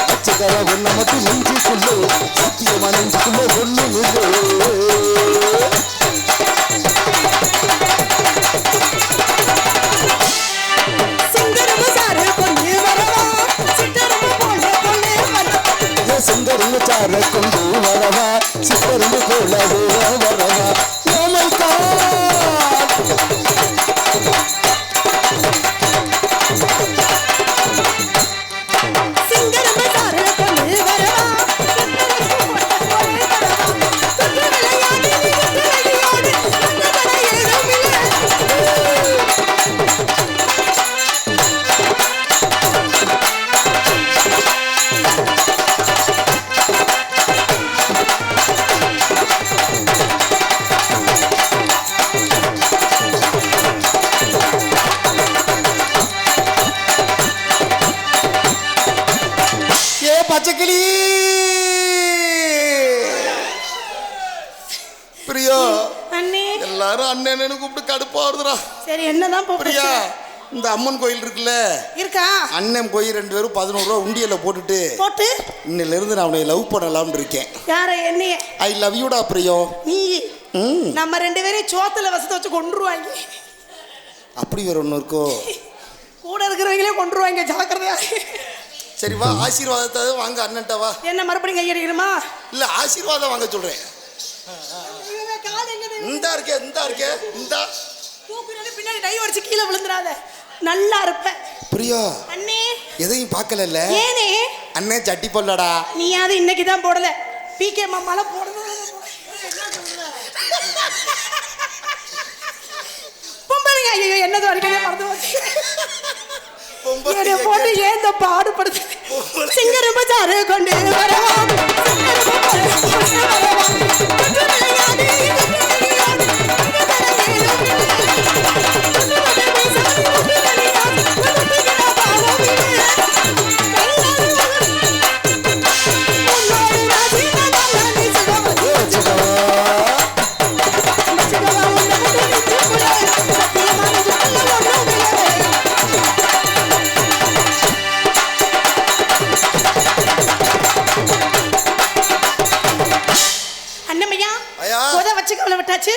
மச்சிக்கா ஒண்ணு மட்டும் நெஞ்சுக்குள்ள. சத்தியமா நெஞ்சுக்குள்ள ஒண்ணும் இல்லை. சிங்கருங்க சார கொண்டு வரவா சிக்கருங்க போல வரவா. Oh my God. சிங்கரம்ப சார கொண்டு வரவா பச்சைக்கிளி பிரியா. அண்ணே எல்லாரும் அண்ணன் கூப்பிட்டு கடுப்பா வருதுடா. சரி என்னதான் பிரியா, இந்த அம்மன் கோயில் இருக்குல்ல இருக்கா? அண்ணன் போய் 2 பேரும் 11 ரூபா உண்டியல்ல போட்டு இன்னில இருந்து நான் அவனை லவ் பண்ணலாம்னு இருக்கேன். யார? என்னைய? ஐ லவ் யூடா பிரியோ. நீ நம்ம 2 பேரையும் சோத்துல வசத்தை வச்சு கொன்றுவாங்க. அப்படி வேற ஒண்ணு இருக்கோ? கூட இருக்கிறவங்களே கொன்றுவாங்க, ஜாக்கிரதையா. சரி வா, ஆசீர்வாதத்தை வாங்க அண்ணன்ட்ட வா. என்ன மறுபடியும் கையடிக்கணுமா? இல்ல ஆசீர்வாதம் வாங்க சொல்றேன். இந்தா இருக்கே, இந்தா இருக்கே, இந்தா. தூக்குறது பின்னாடி டை அடிச்சு கீழே விழுந்துறாத. நல்லா இருப்ப. பிரியா அண்ணே எதையும் பார்க்கலல்ல? ஏனே அண்ணே சட்டி போடலடா. நீயாவது இன்னைக்கு தான் போடல. பிகே மாமால போடணும். பொம்பளைங்க ஐயோ என்னது வரைக்கும் மறந்து போச்சு. போட்டு ஏந்த பாடுபடுத்து. சிங்கர பஜாரு கொண்டு வரவோம்.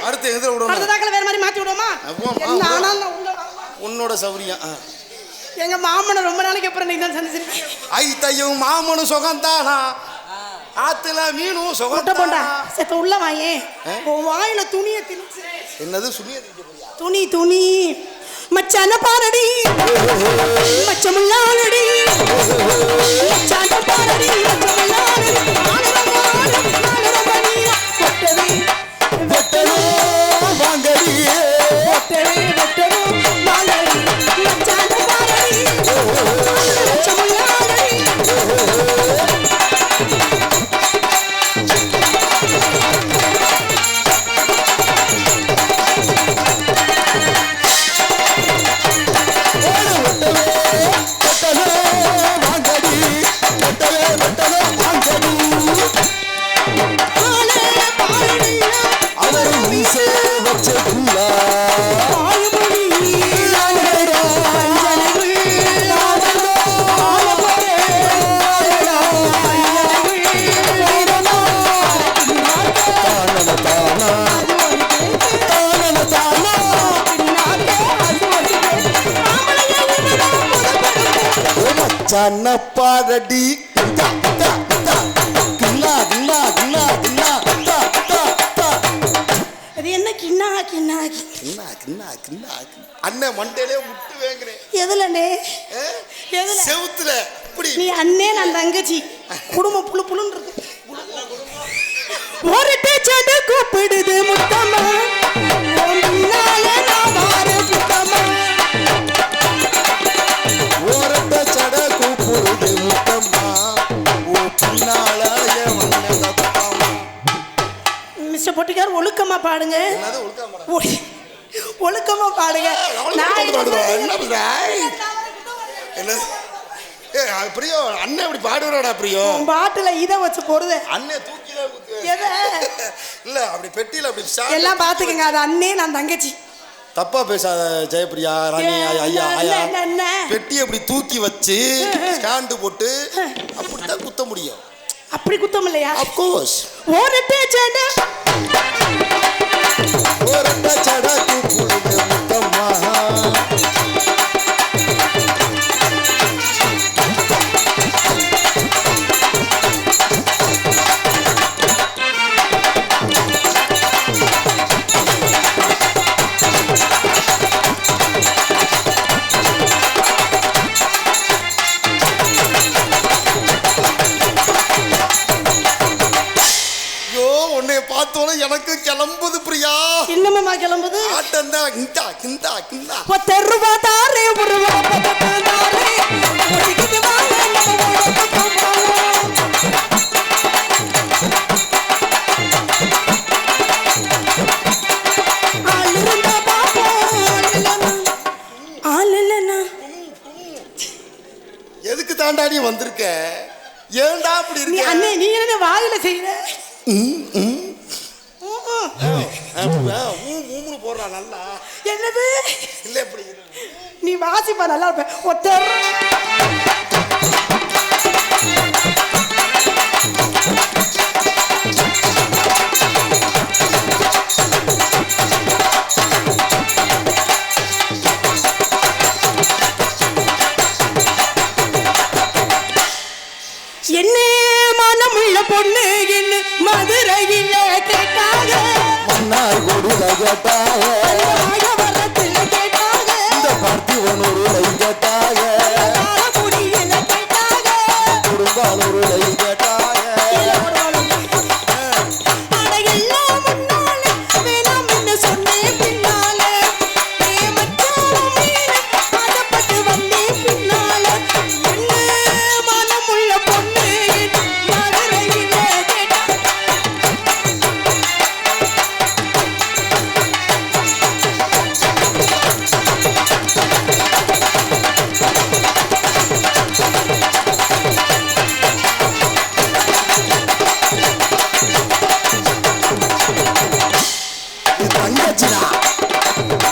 அடுத்து எதிர விடுவோம். அடுத்ததாக்கல வேற மாதிரி மாத்தி விடுவோமா? உன்னோட சௌரியம். எங்க மாமனை ரொம்ப நாளைக்கு அப்புறம் நீ தான் சந்திச்சிருக்கீங்க. ஐத்தையும் மாமனும் சுகந்தானா, ஆத்துல மீனும் சுகந்தானா. செத்த உள்ள வாயே. உன் வாயில துணியை திணிச்சு. என்னது சுனிய திணிக்க? துணி துணி மச்சான பாரடி மச்சமுள்ளானடி மச்சான பாரடி மச்சமுள்ளானடி கொட்டவே வெட்டனோ வாங்கடி கொட்டவே வெட்டவே வாங்கடி மச்சான பாரடி மச்சமுள்ளானடி சன்னப்பாரடி அது என்ன கிண்ணா கிண்ணா அண்ணன் மண்டையிலே முட்டு வேங்குறேன். எதுலண்ணே எதுல செவுத்துல இப்படி. நீ அண்ணே நான் தங்கச்சி குடும்பம் புழு புழுன்னு இருக்கு. ஒரு பேச்சோட கூப்பிடுது முத்தம்மா பின்னால நான் வார சுத்தம்மா ஓரட்ட சட கூப்பிடுது முத்தம்மா ஓ பின்னால மிஸ்டர் பொட்டிக்கார் ஒழுக்கமா பாடுங்க. ஒழுக்கமா பாடுங்க. பிரியோ அண்ணன் இப்படி பாடுவாடா பிரியோ. பாட்டுல இதை வச்சு போடுது. அண்ணன் தூக்கில எதை இல்ல அப்படி பெட்டியில அப்படி எல்லாம் பாத்துக்கங்க. அது அண்ணே நான் தங்கச்சி. தப்பா பேசாத ஜெயப்பிரியா ராணி ஐயா ஐயா. பெட்டி அப்படி தூக்கி வச்சு ஸ்டாண்டு போட்டு அப்படித்தான் குத்த முடியும். அப்படி குத்தம் இல்லையா? Of course. ஓரட்டே சட கூப்பிடுது முத்தம்மா பார்த்தோன்னே எனக்கு கிளம்புது பிரியா. இன்னுமா கிளம்புது? ஆட்டம் தான். கிண்டா கிண்டா கிண்டா 10 ரூபா தாரே ஒரு ரூபா தாரே ஒட்டிக்கிட்டு வாங்க நம்ம பக்கம் ஆளுண்டா பாப்பா ஆளுலனா எதுக்கு தாண்டாடி வந்திருக்க? ஏன்டா அப்படி நீ இருக்க? அண்ணே நீ என்ன வாயில செய்யற? போடுறா நல்லா. என்னது இல்ல எப்படி நீ வாசிப்பா நல்லா இருப்ப. ஒத்தர் பொண்ணு என்ன மதுரையில கேட்டாங்க மன்னார் குடில கேட்டாக வரத்துல கேட்டாங்க இந்த பார்த்திவனூருல கேட்டாக குடியில கேட்டாங்க குடும்பாலூருல கேட்டாக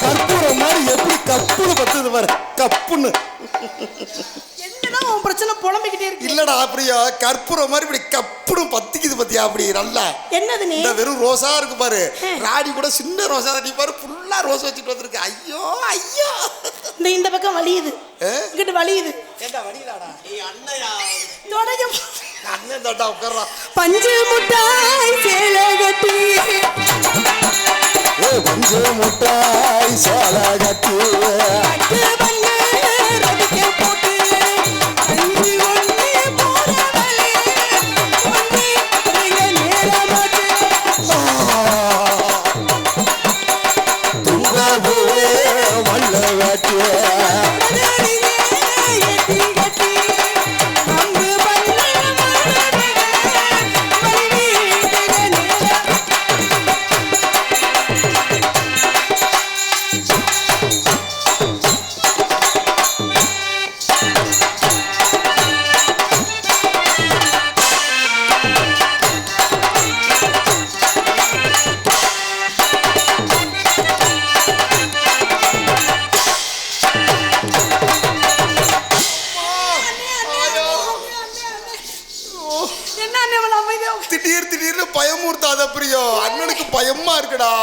கற்பூரம் மாதிரி எப்படி கப்புன்னு பத்துது பாரு கப்புன்னு என்னதான் உன் பிரச்சனை புலம்பிக்கிட்டே இருக்கு இல்லடா அப்படியா கற்பூரம் மாதிரி இப்படி கப்புன்னு பத்திக்குது பத்தியா அப்படி நல்லா என்னது நீ இந்த வெறும் ரோஸா இருக்கு பாரு ராணி கூட சின்ன ரோஸா தான் நீ பாரு ஃபுல்லா ரோஸ் வச்சுட்டு வந்திருக்கு ஐயோ ஐயோ இந்த பக்கம் வலியுது இங்கிட்டு வலியுது ஏண்டா வடிடாடா ஏய் அண்ணையா தொடங்க அண்ணன் தட்டா உட்கார்றா பஞ்சு முட்டாய் சேலை கட்டி ஏ பஞ்சு முட்டாய் சேலை கட்டி திடீர்னு பயமுறுத்தாத பிரியோ அண்ணனுக்கு பயமா இருக்குடா